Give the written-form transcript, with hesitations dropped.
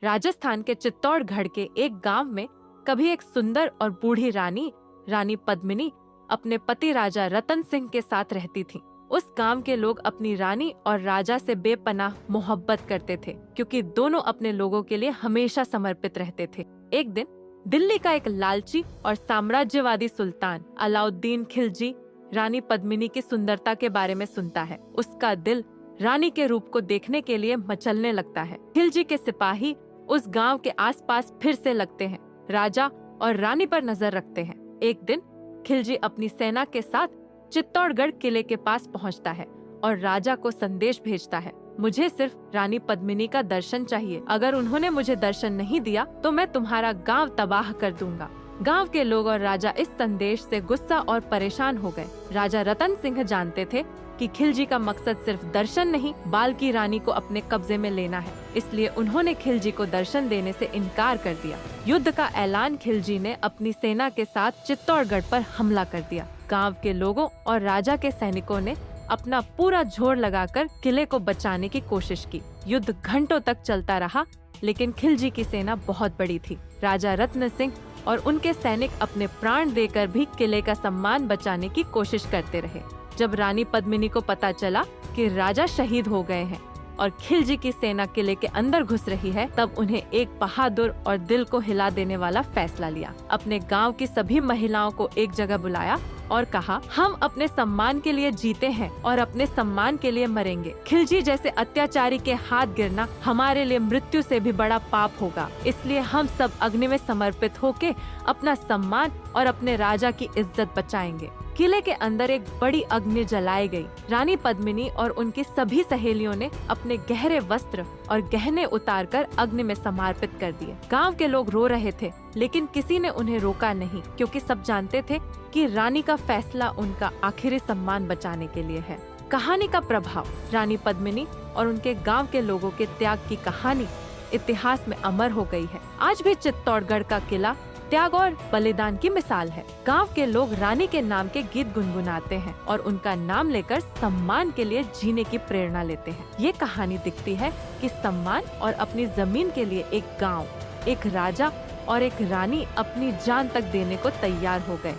राजस्थान के चित्तौड़गढ़ के एक गांव में कभी एक सुंदर और बूढ़ी रानी पद्मिनी अपने पति राजा रतन सिंह के साथ रहती थी। उस गांव के लोग अपनी रानी और राजा से बेपनाह मोहब्बत करते थे, क्योंकि दोनों अपने लोगों के लिए हमेशा समर्पित रहते थे। एक दिन दिल्ली का एक लालची और साम्राज्यवादी सुल्तान अलाउद्दीन खिलजी रानी पद्मिनी की सुंदरता के बारे में सुनता है। उसका दिल रानी के रूप को देखने के लिए मचलने लगता है। खिलजी के सिपाही उस गांव के आसपास फिर से लगते हैं, राजा और रानी पर नजर रखते हैं। एक दिन खिलजी अपनी सेना के साथ चित्तौड़गढ़ किले के पास पहुंचता है और राजा को संदेश भेजता है, मुझे सिर्फ रानी पद्मिनी का दर्शन चाहिए। अगर उन्होंने मुझे दर्शन नहीं दिया तो मैं तुम्हारा गांव तबाह कर दूंगा। गांव के लोग और राजा इस संदेश से गुस्सा और परेशान हो गए। राजा रतन सिंह जानते थे कि खिलजी का मकसद सिर्फ दर्शन नहीं, बल्कि रानी को अपने कब्जे में लेना है। इसलिए उन्होंने खिलजी को दर्शन देने से इनकार कर दिया। युद्ध का ऐलान खिलजी ने अपनी सेना के साथ चित्तौड़गढ़ पर हमला कर दिया। गांव के लोगों और राजा के सैनिकों ने अपना पूरा जोर लगाकर किले को बचाने की कोशिश की। युद्ध घंटों तक चलता रहा, लेकिन खिलजी की सेना बहुत बड़ी थी। राजा रत्न सिंह और उनके सैनिक अपने प्राण देकर भी किले का सम्मान बचाने की कोशिश करते रहे। जब रानी पद्मिनी को पता चला कि राजा शहीद हो गए हैं और खिलजी की सेना किले के अंदर घुस रही है, तब उन्हें एक बहादुर और दिल को हिला देने वाला फैसला लिया। अपने गांव की सभी महिलाओं को एक जगह बुलाया और कहा, हम अपने सम्मान के लिए जीते हैं और अपने सम्मान के लिए मरेंगे। खिलजी जैसे अत्याचारी के हाथ गिरना हमारे लिए मृत्यु से भी बड़ा पाप होगा। इसलिए हम सब अग्नि में समर्पित होके अपना सम्मान और अपने राजा की इज्जत बचाएंगे। किले के अंदर एक बड़ी अग्नि जलाई गई। रानी पद्मिनी और उनकी सभी सहेलियों ने अपने गहरे वस्त्र और गहने उतारकर अग्नि में समर्पित कर दिए। गांव के लोग रो रहे थे, लेकिन किसी ने उन्हें रोका नहीं, क्योंकि सब जानते थे कि रानी का फैसला उनका आखिरी सम्मान बचाने के लिए है। कहानी का प्रभाव। रानी पद्मिनी और उनके गांव के लोगों के त्याग की कहानी इतिहास में अमर हो गई है। आज भी चित्तौड़गढ़ का किला त्याग और बलिदान की मिसाल है। गांव के लोग रानी के नाम के गीत गुनगुनाते हैं और उनका नाम लेकर सम्मान के लिए जीने की प्रेरणा लेते हैं। ये कहानी दिखती है कि सम्मान और अपनी जमीन के लिए एक गांव, एक राजा और एक रानी अपनी जान तक देने को तैयार हो गए।